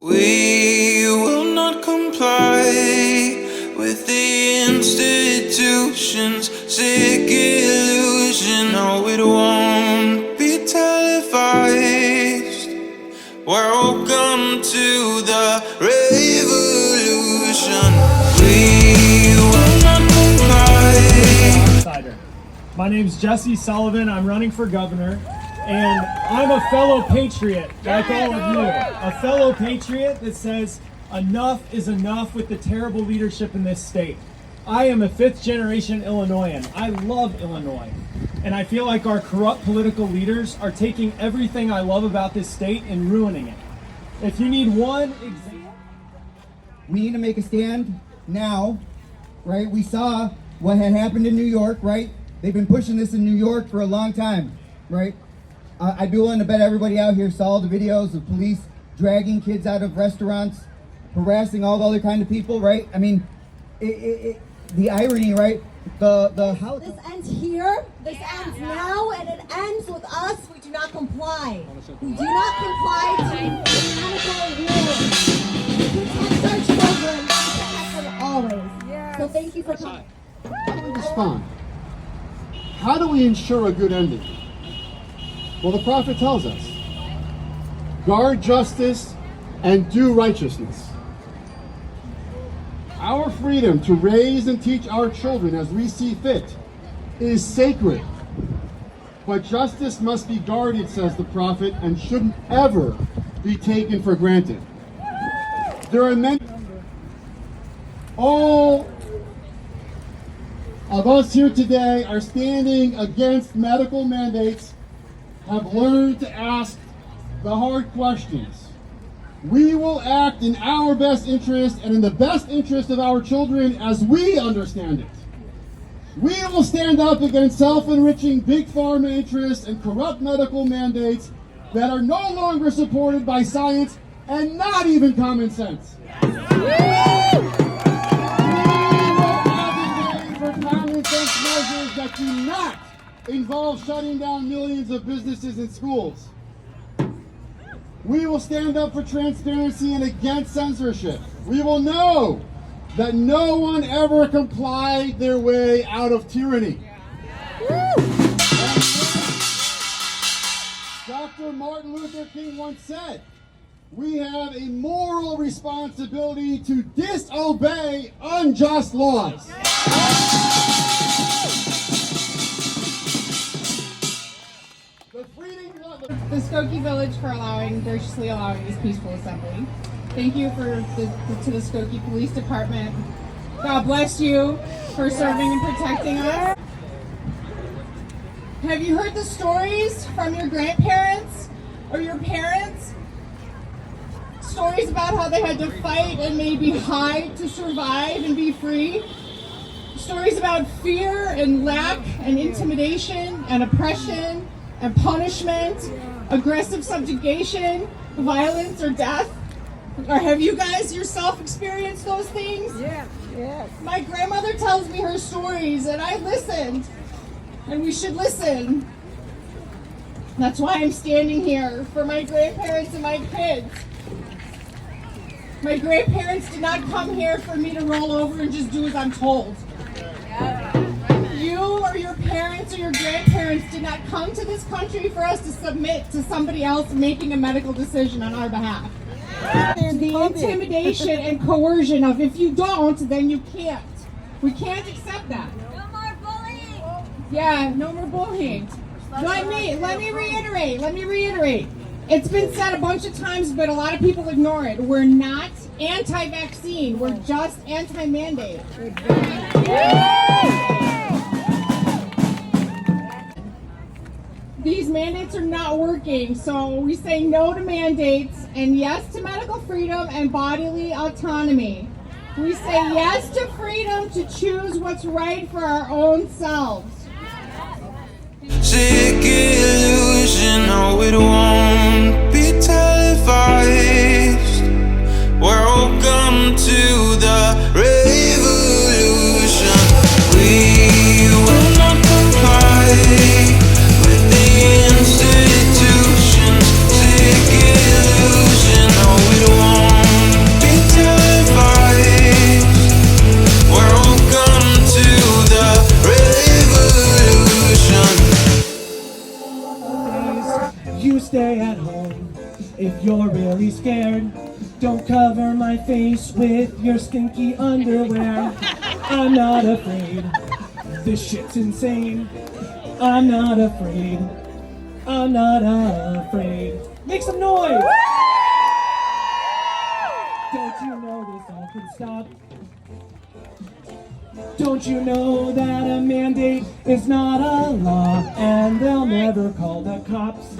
We will not comply with the institution's sick illusion. No, it won't be televised. Welcome to the revolution. We will not comply. My name's Jesse Sullivan. I'm running for governor, and I'm a fellow patriot, like all of you. A fellow patriot that says enough is enough with the terrible leadership in this state. I am a fifth-generation Illinoisan. I love Illinois, and I feel like our corrupt political leaders are taking everything I love about this state and ruining it. If you need one example, we need to make a stand now, right? We saw what had happened in New York, right? They've been pushing this in New York for a long time, right? I'd be willing to bet everybody out here saw the videos of police dragging kids out of restaurants, harassing all the other kind of people, right? I mean, the irony, right? This ends here, this ends now, and it ends with us. We do not comply. We do not comply to medical rules. We protect our children, we protect them always. So thank you for coming. How do we respond? How do we ensure a good ending? Well, the prophet tells us, guard justice and do righteousness. Our freedom to raise and teach our children as we see fit is sacred. But justice must be guarded, says the prophet, and shouldn't ever be taken for granted. There are many. All of us here today are standing against medical mandates, have learned to ask the hard questions. We will act in our best interest and in the best interest of our children as we understand it. We will stand up against self-enriching big pharma interests and corrupt medical mandates that are no longer supported by science and not even common sense. We will advocate for common sense measures that do not involve shutting down millions of businesses and schools. We will stand up for transparency and against censorship. We will know that no one ever complied their way out of tyranny. Dr. Martin Luther King once said, we have a moral responsibility to disobey unjust laws. The Skokie Village for graciously allowing this peaceful assembly. Thank you to the Skokie Police Department. God bless you for serving and protecting us. Have you heard the stories from your grandparents or your parents? Stories about how they had to fight and maybe hide to survive and be free? Stories about fear and lack and intimidation and oppression and punishment, aggressive subjugation, violence, or death? Or have you guys yourself experienced those things? Yes. My grandmother tells me her stories, and I listened, and we should listen. That's why I'm standing here, for my grandparents and my kids. My grandparents did not come here for me to roll over and just do as I'm told. You or your parents or your grandparents did not come to this country for us to submit to somebody else making a medical decision on our behalf. The intimidation and coercion of if you don't, then you can't. We can't accept that. No more bullying. Yeah, no more bullying. Let me reiterate. It's been said a bunch of times, but a lot of people ignore it. We're not anti-vaccine. We're just anti-mandate. These mandates are not working, so we say no to mandates and yes to medical freedom and bodily autonomy. We say yes to freedom to choose what's right for our own selves. Sick illusion, no, it won't be televised. Welcome to the revolution. We will not comply with the institution's sick illusion. No, it won't you're really scared, don't cover my face with your stinky underwear. I'm not afraid, this shit's insane. I'm not afraid, I'm not afraid. Make some noise! Don't you know this all can stop? Don't you know that a mandate is not a law, and they'll never call the cops?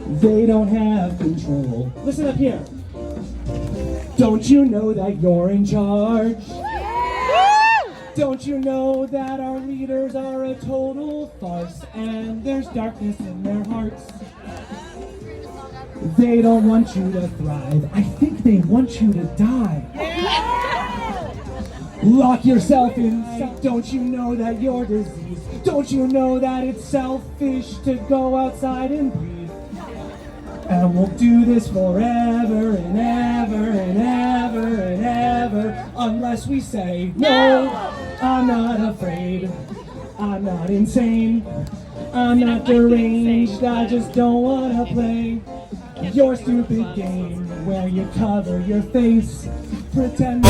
They don't have control. Listen up here. Don't you know that you're in charge? Don't you know that our leaders are a total farce, and there's darkness in their hearts? They don't want you to thrive. I think they want you to die. Lock yourself inside. Don't you know that you're diseased? Don't you know that it's selfish to go outside and breathe? And we'll do this forever and ever and ever and ever, unless we say no. I'm not afraid, I'm not insane, I'm not deranged, I just don't wanna play your stupid game where you cover your face, pretend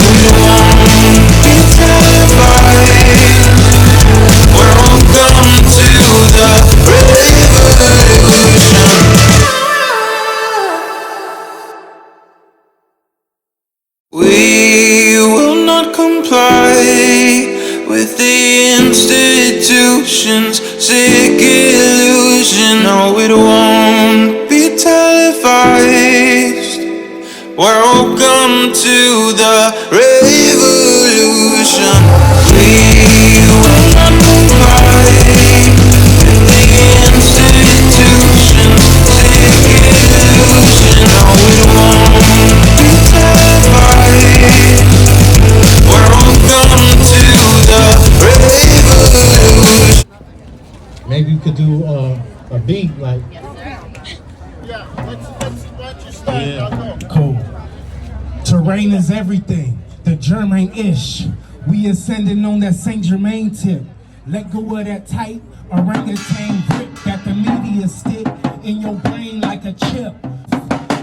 We will not comply with the institution's sick illusion. No, it won't be televised. Welcome to the revolution. We will not comply with the institution's sick illusion. No, it won't be televised. Welcome to the revolution. Maybe you could do a beat like. Yeah, let's just start. Yeah, cool. Terrain is everything. The German-ish. We ascending on that Saint Germain tip. Let go of that tight orangutan grip that the media stick in your brain like a chip.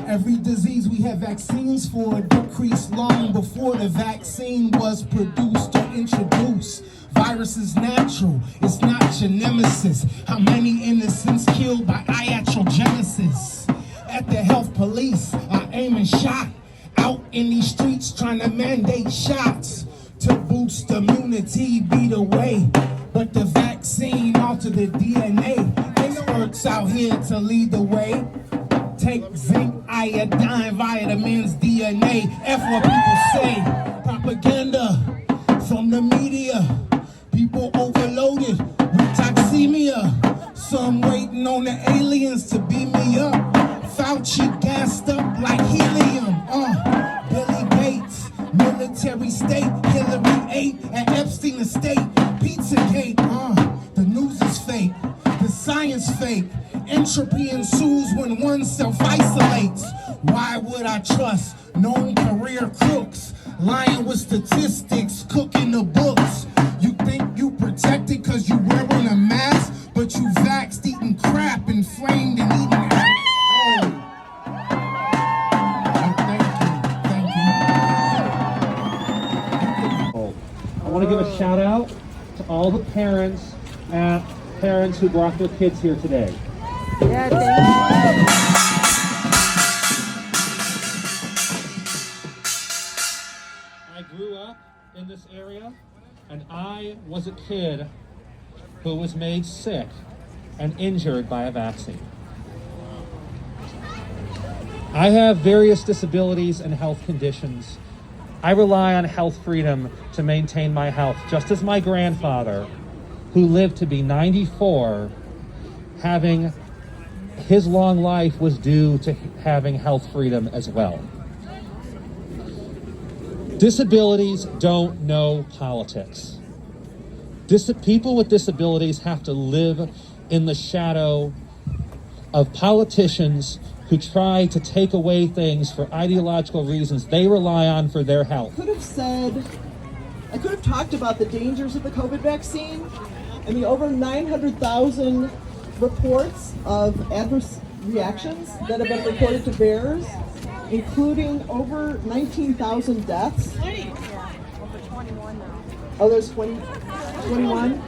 Every disease we have vaccines for decreased long before the vaccine was produced or introduced. Virus is natural, it's not your nemesis. How many innocents killed by iatrogenesis? At the health police, I aim and shot. Out in these streets trying to mandate shots. To boost immunity be the way. But the vaccine alter the DNA. Experts out here to lead the way. Take zinc, iodine, vitamins, DNA. F what people say. Propaganda from the media. People overloaded with toxemia. Some waiting on the aliens to beam me up. Fauci gassed up like helium. Billy Gates, military state. Hillary ate at Epstein estate. Pizzagate. The news is fake. The science fake. Entropy ensues when one self-isolates. Why would I trust known career crooks? Lying with statistics, cooking the books. You think you protected cause you wearing a mask, but you vaxxed, eating crap, inflamed, and eating ass. Thank you. I want to give a shout out to all the parents who brought their kids here today. Yeah, thank you. I grew up in this area, and I was a kid who was made sick and injured by a vaccine. I have various disabilities and health conditions. I rely on health freedom to maintain my health, just as my grandfather, who lived to be 94, having his long life was due to having health freedom as well. Disabilities don't know politics. People with disabilities have to live in the shadow of politicians who try to take away things for ideological reasons they rely on for their health. I could have talked about the dangers of the COVID vaccine and the over 900,000 reports of adverse reactions that have been reported to bears, including over 19,000 deaths. Oh, there's 21.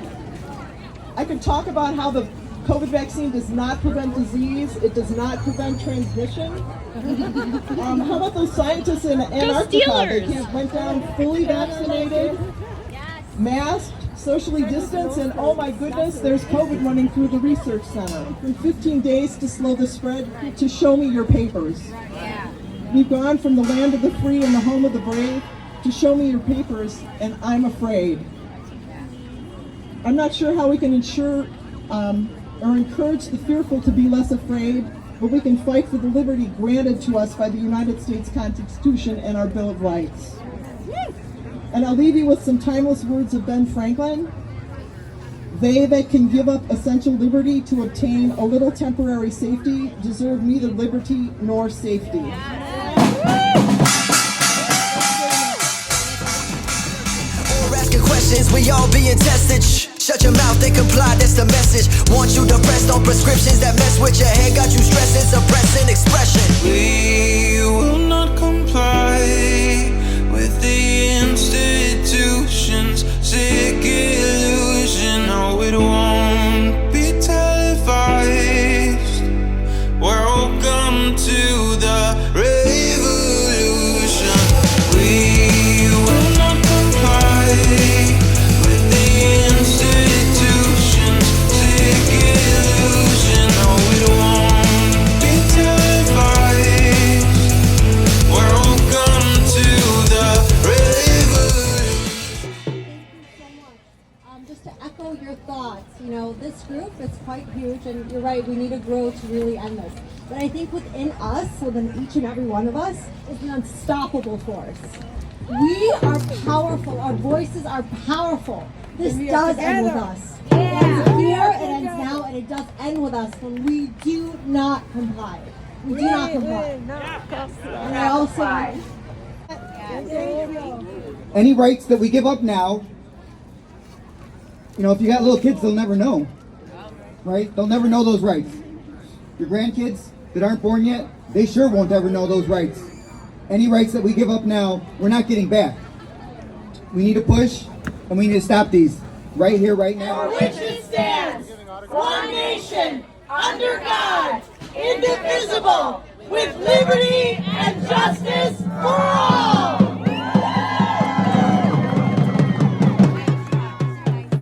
I could talk about how the COVID vaccine does not prevent disease. It does not prevent transmission. How about those scientists in Antarctica? They went down fully vaccinated, masked, socially distanced, and oh my goodness, there's COVID running through the research center. In 15 days to slow the spread, to show me your papers. We've gone from the land of the free and the home of the brave to show me your papers, and I'm afraid. I'm not sure how we can ensure or encourage the fearful to be less afraid, but we can fight for the liberty granted to us by the United States Constitution and our Bill of Rights. And I'll leave you with some timeless words of Ben Franklin. They that can give up essential liberty to obtain a little temporary safety deserve neither liberty nor safety. Asking questions, we all being tested. Shut your mouth and comply, that's the message. Want you depressed on prescriptions that mess with your head, got you stressing, suppressing expression. We will not comply with the institution's sick illusion. No, it won't be televised. Welcome to the revolution. We will not comply with the institution's sick illusion. No, it won't be televised. Welcome to the revolution. Thank you so much. Just to echo your thoughts, this group is quite huge, and you're right, we need to grow to really end this. But I think within us, within each and every one of us, is an unstoppable force. We are powerful. Our voices are powerful. This does end with us. It ends here, it ends now, and it does end with us when we do not comply. We do not comply. And I also... Any rights that we give up now, if you got little kids, they'll never know, right? They'll never know those rights. Your grandkids that aren't born yet, they sure won't ever know those rights. Any rights that we give up now, we're not getting back. We need to push, and we need to stop these right here, right now. For which it stands, one nation, under God, indivisible, with liberty and justice.